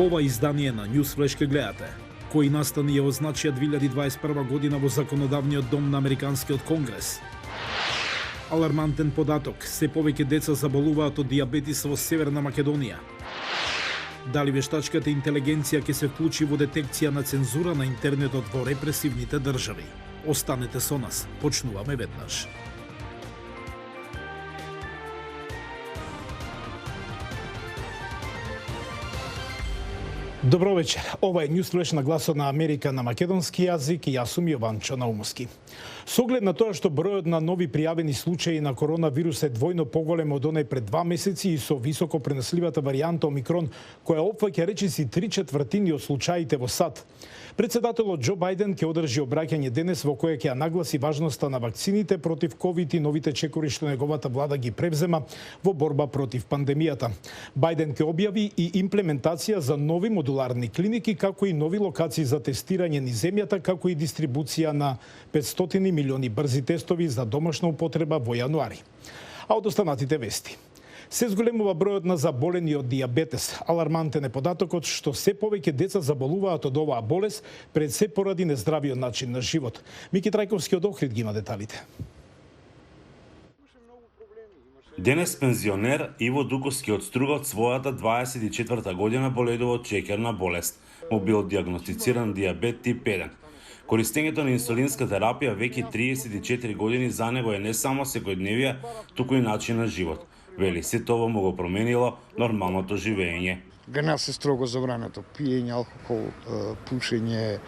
Во ова издание на Newsflash ке гледате кои настани ја означија 2021 година во законодавниот дом на Американскиот конгрес. Алармантен податок, се повеќе деца заболуваат од дијабетис во Северна Македонија. Дали вештачката интелигенција ќе се вклучи во детекција на цензура на интернетот во репресивните држави? Останете со нас, почнуваме веднаш. Добро вечер. Ова е Newsflash на гласот на Америка на македонски јазик и јас сум Јован Чонаумски. Со оглед на тоа што бројот на нови пријавени случаи на коронавирус е двојно поголем од онај пред 2 месеци и со високо пренесливата варијанта Омикрон, која опфаќа речиси 3/4 од случаите во САД, председателот Џо Бајден ќе одржи обраќање денес во кое ќе ја нагласи важноста на вакцините против ковид и новите чекори што неговата влада ги превзема во борба против пандемијата. Бајден ќе објави и имплементација за нови модуларни клиники, како и нови локации за тестирање низ земјата, како и дистрибуција на 500 милиони брзи тестови за домашна употреба во јануари. А од останатите вести. Се зголемува бројот на заболени од дијабетес. Алармантен е податокот што се повеќе деца заболуваат од оваа болест пред се поради нездравиот начин на живот. Мики Трајковски од Охрид ги има деталите. Денес пензионер Иво Дуковски од Струга од својата 24 година боледува од чекерна болест. Му бил диагностициран дијабет тип 1. Користењето на инсулинска терапија веќе 34 години за него е не само секојдневија, туку и начин на живот. Вели, се тоа му го променило нормалното живење. Кај нас е строго забрането пиење, алкохол, пушење.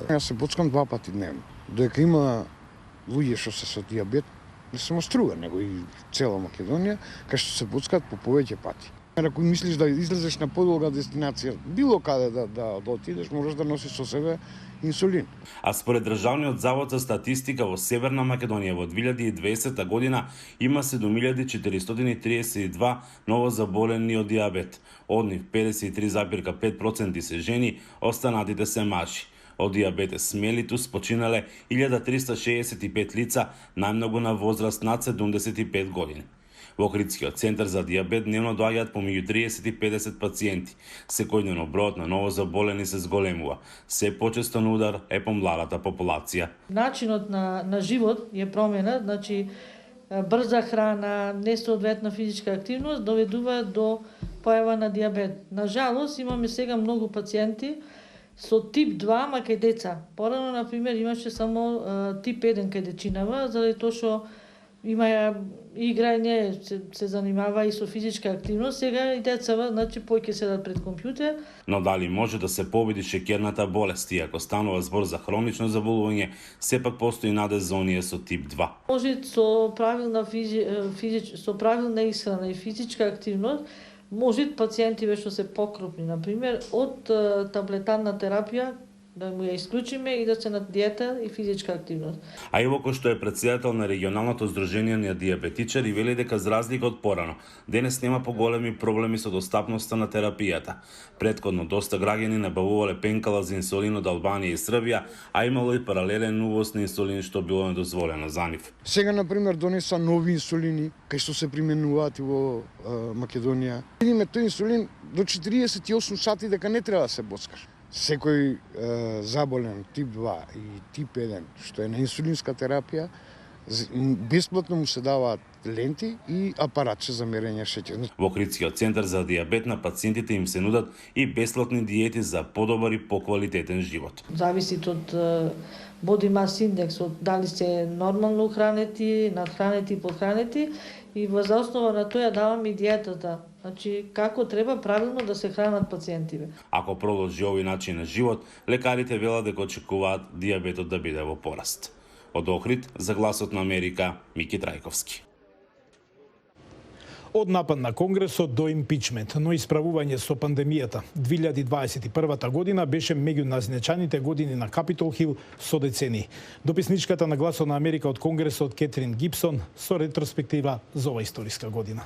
Јас се боцкам 2 пати дневно. Додека има луѓе што се со дијабет, не само Струга, него и цела Македонија, кај што се боцкаат по повеќе пати. Ако мислиш да излезеш на подолга дестинација, било каде да отидеш, можеш да носиш со себе инсулин. А според Државниот завод за статистика во Северна Македонија во 2020 година има 7432 ново заболени од дијабет. Од нив 53,5% се жени, останатите се мажи. Од дијабетес мелитус починале 1365 лица, најмногу на возраст над 75 години. Во Охридскиот центар за дијабет дневно доаѓаат помеѓу 30 и 50 пациенти. Секојдневно бројот на ново заболени се зголемува. Се почесто на удар е помладата популација. Начинот на живот е променет, значи брза храна, несоодветна физичка активност доведува до појава на дијабет. На жалост имаме сега многу пациенти со тип 2, ма кај деца. Порано, например, имаше само тип 1 кај дечинава, заради тоа што има играње, се занимава и со физичка активност, сега и децава, значи поќе седат пред компјутер. Но дали може да се победи шекерната болест, и ако станува збор за хронично заболување, сепак постои надеж за оние со тип 2. Може со правилна со правилна исхрана и физичка активност, може пациенти што се покрупни, например, од таблетарна терапија да му ја исклучиме и да се на диета и физичка активност. А Иво, кој што е председател на регионалното здружение на дијабетичари, вели дека за разлика од порано, денес нема поголеми проблеми со достапноста на терапијата. Претходно доста граѓани набавувале пенкала за инсулин од Албанија и Србија, а имало и паралелен увоз на инсулин што било недозволено за нив. Сега, например, донеса нови инсулини, кај што се применуваат и во Македонија. Видиме тој инсулин до 48 сати дека не треба да се боцкаш. Секој заболен тип 2 и тип 1 што е на инсулинска терапија, бесплатно му се даваат ленти и апаратче за мерење шеќер. Во Охридскиот центар за дијабет на пациентите им се нудат и бесплатни диети за подобар и поквалитетен живот. Зависи од body mass index, од дали се нормално хранети, надхранети, подхранети, и во основа на тоа давам и диетата. Значи, како треба правилно да се хранат пациентиве. Ако продолжи овој начин на живот, лекарите велат дека очекуваат дијабетот да биде во пораст. Од Охрид, за гласот на Америка, Мики Трајковски. Од напад на Конгресот до импичмент, но исправување со пандемијата. 2021 година беше меѓу назначаните години на Капитол Хил со децени. Дописничката на гласот на Америка од Конгресот Кетрин Гибсон со ретроспектива за ова историска година.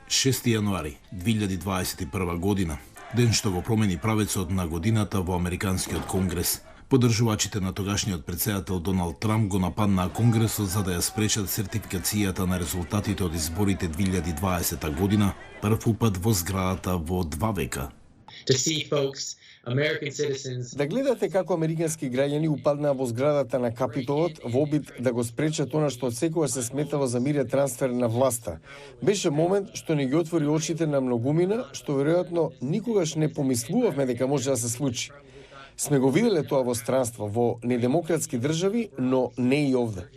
6 јануари 2021 година, ден што го промени правецот на годината во Американскиот Конгрес. Поддржувачите на тогашниот претседател Доналд Трамп го нападнаа Конгресот за да ја спречат сертификацијата на резултатите од изборите 2020 година, прв пат во зградата во 2 века. Да гледате како американски граѓани упаднаа во зградата на Капитолот во обид да го спречат она што секогаш се сметало за мирен трансфер на власта. Беше момент што не ги отвори очите на многумина, што веројатно никогаш не помислувавме дека може да се случи. Сме го виделе тоа во странство, во недемократски држави, но не и овде.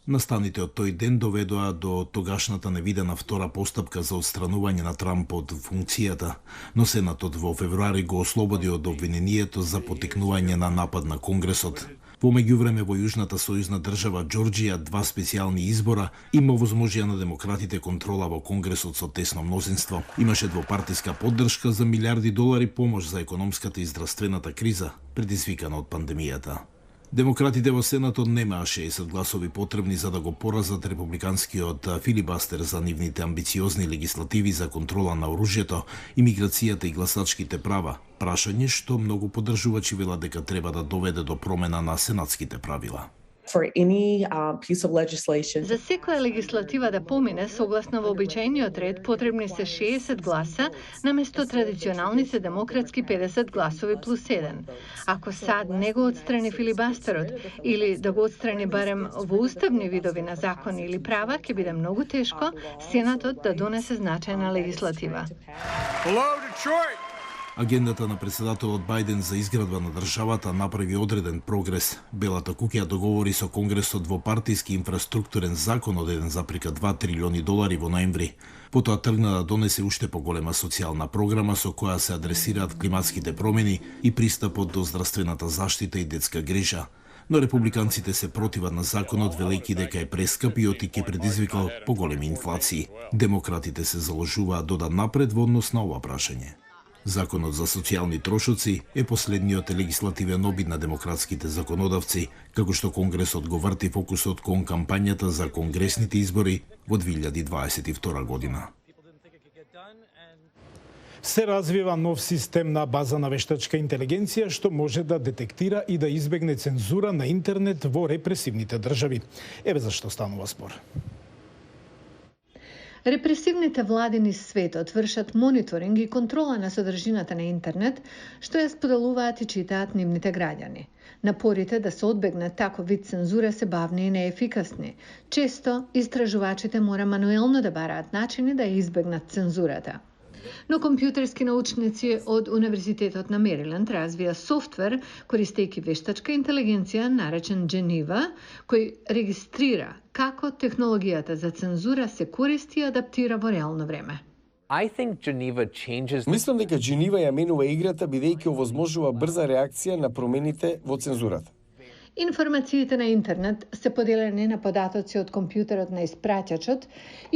Настаните од тој ден доведоа до тогашната невидена втора постапка за отстранување на Трамп од функцијата, но Сенатот во февруари го ослободи од обвинението за потикнување на напад на Конгресот. Во меѓувреме во јужната сојузна држава Џорџија 2 специјални избора има возможија на демократите контрола во Конгресот со тесно мнозинство. Имаше двопартиска поддршка за милиарди долари помош за економската и здравствената криза, предизвикана од пандемијата. Демократите во Сенатот немаа 60 гласови потребни за да го поразат републиканскиот филибастер за нивните амбициозни легислативи за контрола на оружјето, имиграцијата и гласачките права, прашање што многу поддржувачи велат дека треба да доведе до промена на сенатските правила. За секоја легислатива да помине согласно вообичаениот ред потребни се 60 гласа наместо традиционалните демократски 50 гласови плюс 1. Ако САД не го отстрани филибастерот или да го отстрани барем во уставни видови на закони или права, ќе биде многу тешко Сенатот да донесе значајна легислатива. Агендата на претседателот Бајден за изградба на државата направи одреден прогрес. Белата куќа договори со Конгресот двопартиски инфраструктурен закон од 1,2 трилиони долари во ноември. Потоа тргна да донесе уште поголема социјална програма со која се адресираат климатските промени и пристапот до здравствената заштита и детска грижа. Но републиканците се противат на законот, велејќи дека е прескап и ќе предизвикал поголеми инфлации. Демократите се заложуваат додат напред во однос на ова прашање. Законот за социјални трошоци е последниот легислативен обид на демократските законодавци, како што Конгресот го врти фокусот кон кампањата за конгресните избори во 2022 година. Се развива нов систем на база на вештачка интелигенција што може да детектира и да избегне цензура на интернет во репресивните држави. Еве зашто станува спор. Репресивните влади низ светот вршат мониторинг и контрола на содржината на интернет, што ја споделуваат и читаат нивните граѓани. Напорите да се одбегне таков вид цензура се бавни и неефикасни. Често, истражувачите мора мануелно да бараат начини да ја избегнат цензурата. Но компјутерски научници од Универзитетот на Мериленд развија софтвер користејќи вештачка интелигенција наречен Geneva, кој регистрира како технологијата за цензура се користи и адаптира во реално време. Мислам дека Geneva ја менува играта бидејќи овозможува брза реакција на промените во цензурата. Информациите на интернет се поделени на податоци од компјутерот на испраќачот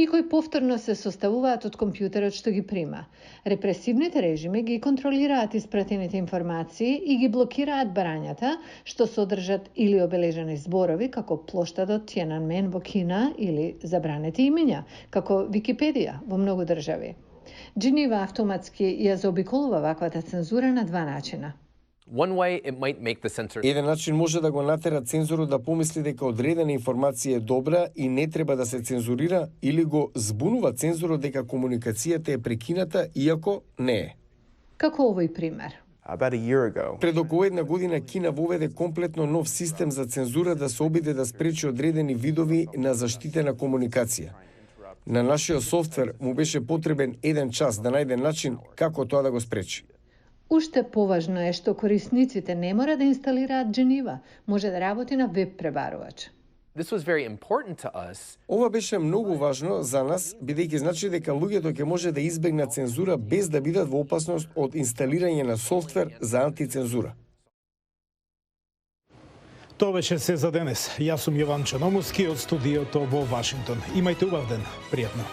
и кои повторно се составуваат од компјутерот што ги прима. Репресивните режими ги контролираат испратените информации и ги блокираат барањата што содржат или обележани зборови како плоштадот Тиананмен во Кина или забранети имиња како Википедија во многу држави. Geneva автоматски ја заобиколува ваквата цензура на 2 начина. Еден начин може да го натера цензорот да помисли дека одредена информација е добра и не треба да се цензурира, или го збунува цензорот дека комуникацијата е прекината, иако не е. Како овој пример. Пред околу една година Кина воведе комплетно нов систем за цензура да се обиде да спречи одредени видови на заштитена комуникација. На нашиот софтвер му беше потребен 1 час да најде начин како тоа да го спречи. Уште поважно е што корисниците не мора да инсталираат Geneva, може да работи на веб пребарувач. Ова беше многу важно за нас, бидејќи значи дека луѓето ќе може да избегнат цензура без да бидат во опасност од инсталирање на софтвер за антицензура. Тоа беше се за денес. Јас сум Јован Чономовски од студиото во Вашингтон. Имајте убав ден. Пријатно.